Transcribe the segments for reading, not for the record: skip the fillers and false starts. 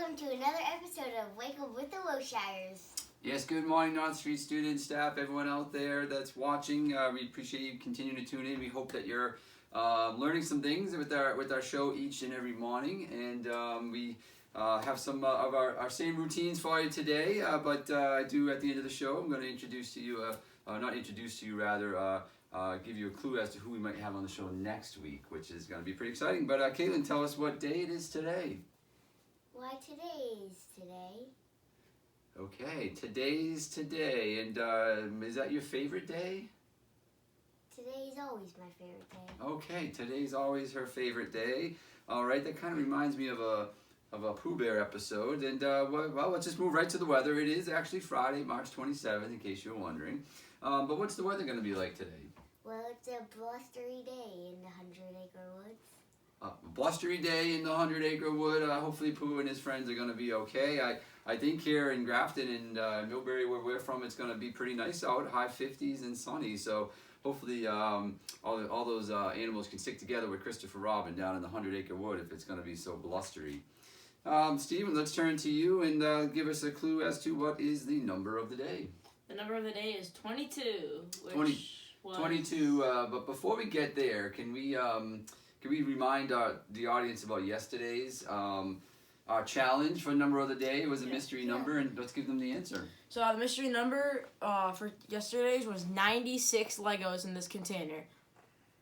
welcome to another episode of Wake Up with the Wiltshires. Yes, good morning, North Street students, staff, everyone out there that's watching. We appreciate you continuing to tune in. We hope that you're learning some things with our show each and every morning, and we have some of our same routines for you today. But I do at the end of the show, I'm going to introduce to you, give you a clue as to who we might have on the show next week, which is going to be pretty exciting. But Caitlin, tell us what day it is today. Why today's today? Okay, today's today, and is that your favorite day? Today's always my favorite day. Okay, today's always her favorite day. All right, that kind of reminds me of a Pooh Bear episode, and well, let's just move right to the weather. It is actually Friday, March 27th, in case you're wondering. But what's the weather going to be like today? Well, it's a blustery day in the 100-acre woods. A blustery day in the 100-acre wood. Hopefully Pooh and his friends are going to be okay. I think here in Grafton and Millbury, where we're from, it's going to be pretty nice out, high 50s and sunny. So hopefully all those animals can stick together with Christopher Robin down in the 100-acre wood if it's going to be so blustery. Stephen, let's turn to you and give us a clue as to what is the number of the day. The number of the day is 22. 22. But before we get there, can we remind the audience about yesterday's our challenge for number of the day? It was a mystery number, and let's give them the answer. So the mystery number for yesterday's was 96 Legos in this container.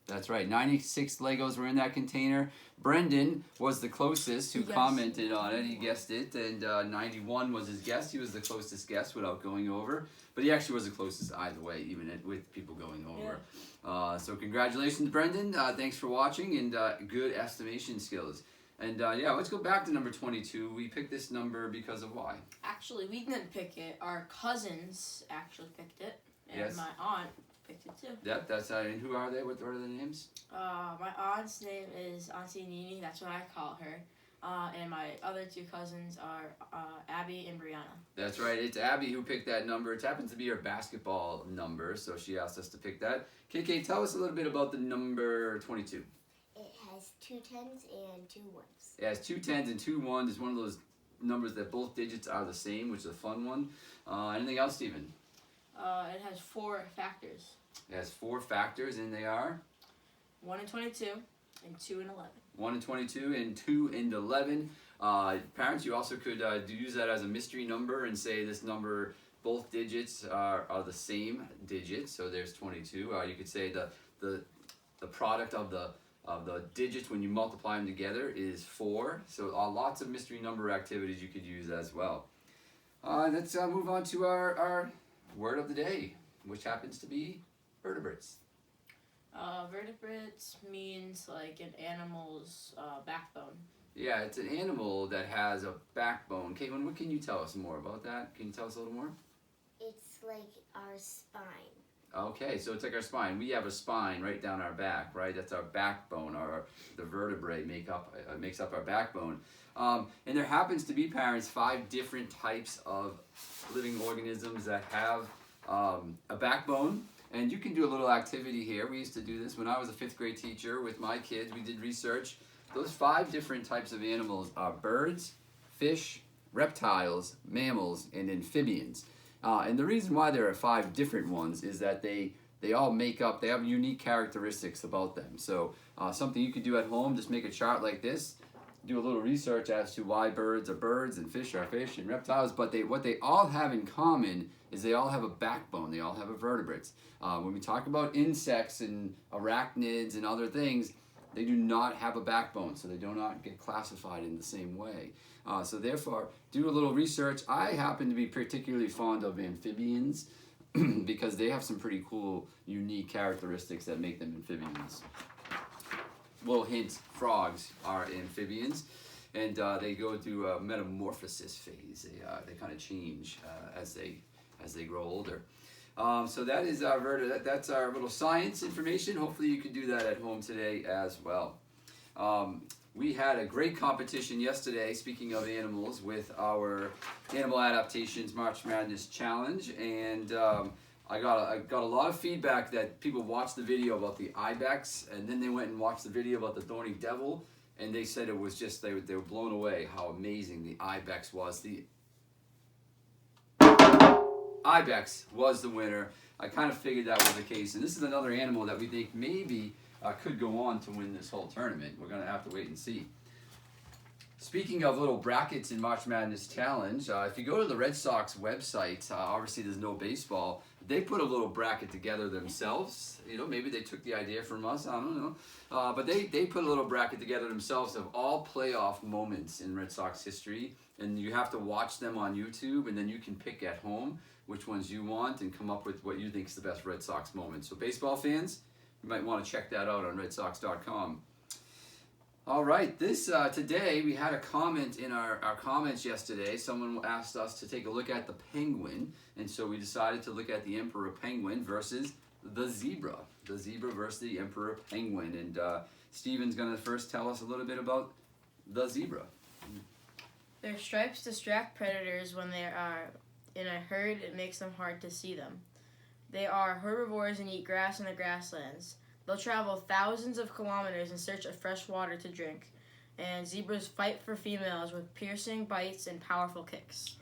That's right, 96 Legos were in that container. Brendan was the closest who commented on it. He guessed it, and 91 was his guess. He was the closest guess without going over. But he actually was the closest either way, even with people going over. Yeah. So congratulations, Brendan. Thanks for watching, and good estimation skills. And yeah, let's go back to number 22. We picked this number because of why? Actually, we didn't pick it. Our cousins actually picked it, and my aunt picked it too. Yep, that's and who are they? What are the names? My aunt's name is Auntie Nini. That's what I call her. And my other two cousins are Abby and Brianna. That's right. It's Abby who picked that number. It happens to be her basketball number, so she asked us to pick that. KK, tell us a little bit about the number 22. It has 2 10s and 2 1s. It has 2 10s and 2 1s. It's one of those numbers that both digits are the same, which is a fun one. Anything else, Stephen? It has 4 factors. It has 4 factors, and they are? 1 and 22 and 2 and 11. 1 and 22 and 2 and 11. Parents, you also could use that as a mystery number and say this number, both digits are the same digits. So there's 22. You could say the product of the digits when you multiply them together is 4. So lots of mystery number activities you could use as well. Let's move on to our word of the day, which happens to be vertebrates. Vertebrates means like an animal's backbone. Yeah, it's an animal that has a backbone. Caitlin, what can you tell us more about that? Can you tell us a little more? It's like our spine. Okay, so it's like our spine. We have a spine right down our back, right? That's our backbone. The vertebrae makes up our backbone. And there happens to be, parents, 5 different types of living organisms that have a backbone. And you can do a little activity here. We used to do this when I was a 5th grade teacher with my kids. We did research. Those 5 different types of animals are birds, fish, reptiles, mammals, and amphibians. And the reason why there are 5 different ones is that they all they have unique characteristics about them. So something you could do at home, just make a chart like this, do a little research as to why birds are birds and fish are fish and reptiles, but what they all have in common is they all have a backbone, they all have a vertebrates. When we talk about insects and arachnids and other things, they do not have a backbone, so they do not get classified in the same way. So therefore, do a little research. I happen to be particularly fond of amphibians because they have some pretty cool, unique characteristics that make them amphibians. Little hint, frogs are amphibians, and they go through a metamorphosis phase. They kind of change as they grow older. So that is that's our little science information. Hopefully you can do that at home today as well. We had a great competition yesterday, speaking of animals, with our Animal Adaptations March Madness Challenge, and I got a lot of feedback that people watched the video about the ibex, and then they went and watched the video about the thorny devil, and they said it was just they were blown away how amazing the ibex was. The ibex was the winner. I kind of figured that was the case, and this is another animal that we think maybe could go on to win this whole tournament. We're going to have to wait and see. Speaking of little brackets in March Madness Challenge, if you go to the Red Sox website, obviously there's no baseball. They put a little bracket together themselves. You know, maybe they took the idea from us. I don't know. But they put a little bracket together themselves of all playoff moments in Red Sox history. And you have to watch them on YouTube, and then you can pick at home which ones you want and come up with what you think is the best Red Sox moment. So baseball fans, you might want to check that out on redsox.com. All right, today we had a comment in our comments yesterday. Someone asked us to take a look at the penguin, and so we decided to look at the emperor penguin versus the zebra. The zebra versus the emperor penguin. And Steven's going to first tell us a little bit about the zebra. Their stripes distract predators when they are in a herd. It makes them hard to see them. They are herbivores and eat grass in the grasslands. They'll travel thousands of kilometers in search of fresh water to drink. And zebras fight for females with piercing bites and powerful kicks.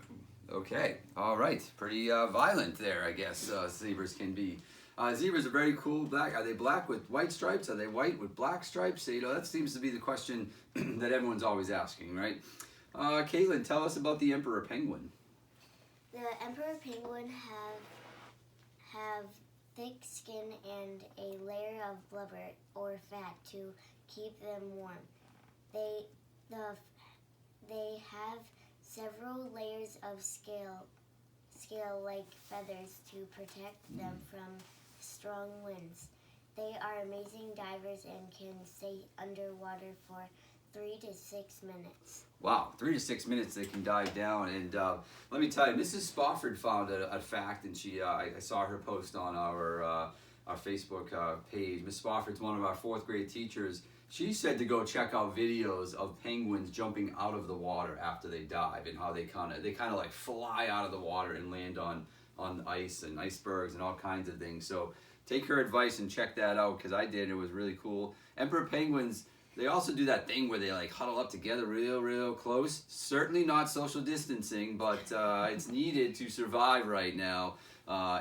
Okay, all right. Pretty violent there, I guess, zebras can be. Zebras are very cool. Black. Are they black with white stripes? Are they white with black stripes? You know, that seems to be the question that everyone's always asking, right? Caitlin, tell us about the emperor penguin. The emperor penguin have thick skin and a layer of blubber or fat to keep them warm. They have several layers of scale-like feathers to protect them from strong winds. They are amazing divers and can stay underwater for 3 to 6 minutes. Wow, 3 to 6 minutes they can dive down. And let me tell you, Mrs. Spofford found a fact, and I saw her post on our Facebook page. Miss Spofford's one of our 4th grade teachers. She said to go check out videos of penguins jumping out of the water after they dive, and how they kind of like fly out of the water and land on ice and icebergs and all kinds of things. So take her advice and check that out, because I did. It was really cool. Emperor penguins, they also do that thing where they like huddle up together real close. Certainly not social distancing, but it's needed to survive right now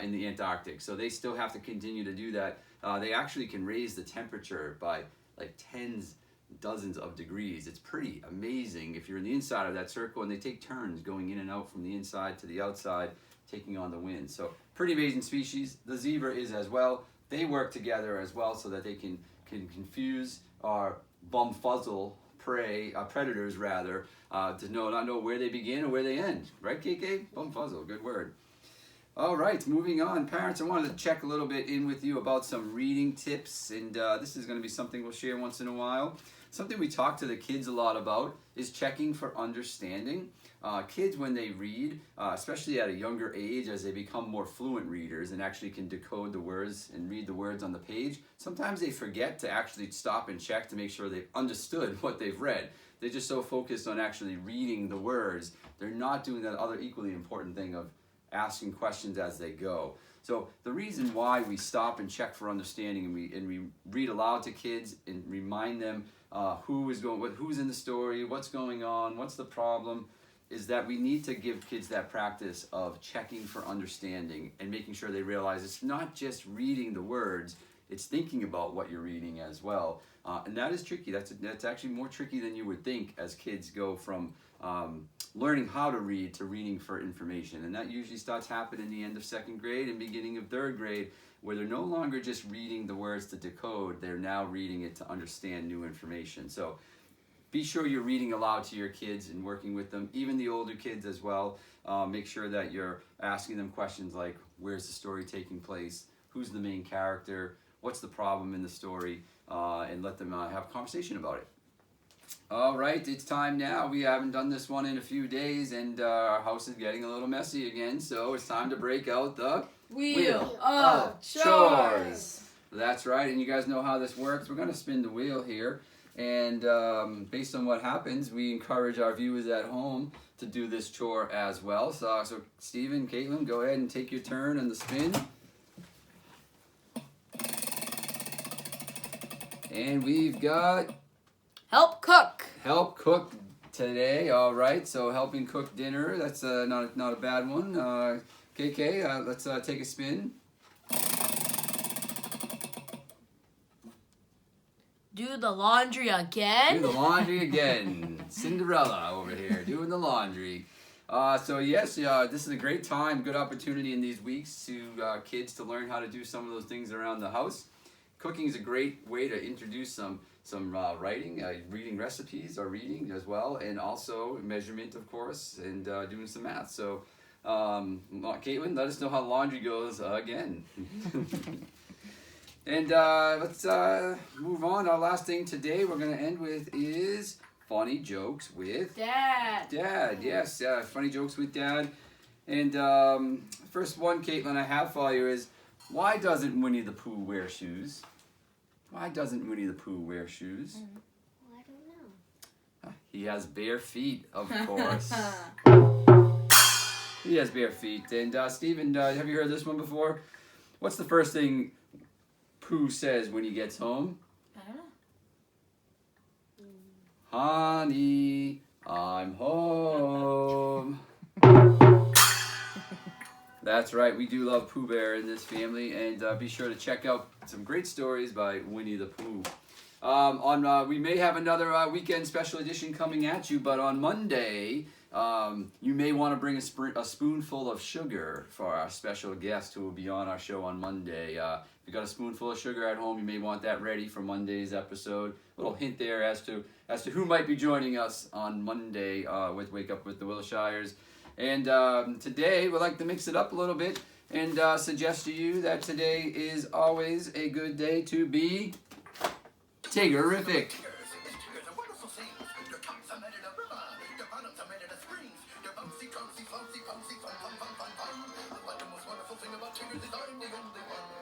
in the Antarctic. So they still have to continue to do that. They actually can raise the temperature by like dozens of degrees. It's pretty amazing if you're in the inside of that circle, and they take turns going in and out from the inside to the outside, taking on the wind. So pretty amazing species. The zebra is as well. They work together as well so that they can confuse our bumfuzzle predators rather, to not know where they begin or where they end. Right, KK? Bumfuzzle, good word. All right, moving on. Parents, I wanted to check a little bit in with you about some reading tips, and this is going to be something we'll share once in a while. Something we talk to the kids a lot about is checking for understanding. Kids, when they read, especially at a younger age, as they become more fluent readers and actually can decode the words and read the words on the page, sometimes they forget to actually stop and check to make sure they've understood what they've read. They're just so focused on actually reading the words, they're not doing that other equally important thing of asking questions as they go. So the reason why we stop and check for understanding, and we read aloud to kids and remind them who's in the story, what's going on, what's the problem, is that we need to give kids that practice of checking for understanding and making sure they realize it's not just reading the words, it's thinking about what you're reading as well. And that is tricky. That's actually more tricky than you would think as kids go from learning how to read to reading for information. And that usually starts happening in the end of 2nd grade and beginning of 3rd grade, where they're no longer just reading the words to decode, they're now reading it to understand new information. So be sure you're reading aloud to your kids and working with them, even the older kids as well. Make sure that you're asking them questions like, where's the story taking place? Who's the main character? What's the problem in the story? And let them have a conversation about it. All right, it's time now. We haven't done this one in a few days, and our house is getting a little messy again, so it's time to break out the Wheel of Chores. That's right, and you guys know how this works. We're going to spin the wheel here, and based on what happens, we encourage our viewers at home to do this chore as well. So Stephen, Caitlin, go ahead and take your turn on the spin. And we've got Help cook. Help cook today. All right. So helping cook dinner. That's not a bad one. KK, let's take a spin. Do the laundry again. Do the laundry again. Cinderella over here doing the laundry. So yes, this is a great time, good opportunity in these weeks to kids to learn how to do some of those things around the house. Cooking is a great way to introduce some writing, reading recipes or reading as well, and also measurement, of course, and doing some math. So, Caitlin, let us know how laundry goes again. And let's move on. Our last thing today we're going to end with is funny jokes with Dad. Dad, yes, funny jokes with Dad. And first one, Caitlin, I have for you is, why doesn't Winnie the Pooh wear shoes? Why doesn't Winnie the Pooh wear shoes? Well, I don't know. He has bare feet, of course. He has bare feet. And Stephen, have you heard this one before? What's the first thing Pooh says when he gets home? I don't know. Honey, I'm home. That's right, we do love Pooh Bear in this family, and be sure to check out some great stories by Winnie the Pooh. We may have another weekend special edition coming at you, but on Monday, you may want to bring a spoonful of sugar for our special guest who will be on our show on Monday. If you got a spoonful of sugar at home, you may want that ready for Monday's episode. A little hint there as to who might be joining us on Monday with Wake Up with the Wiltshires. And today we'd like to mix it up a little bit and suggest to you that today is always a good day to be Tigerific.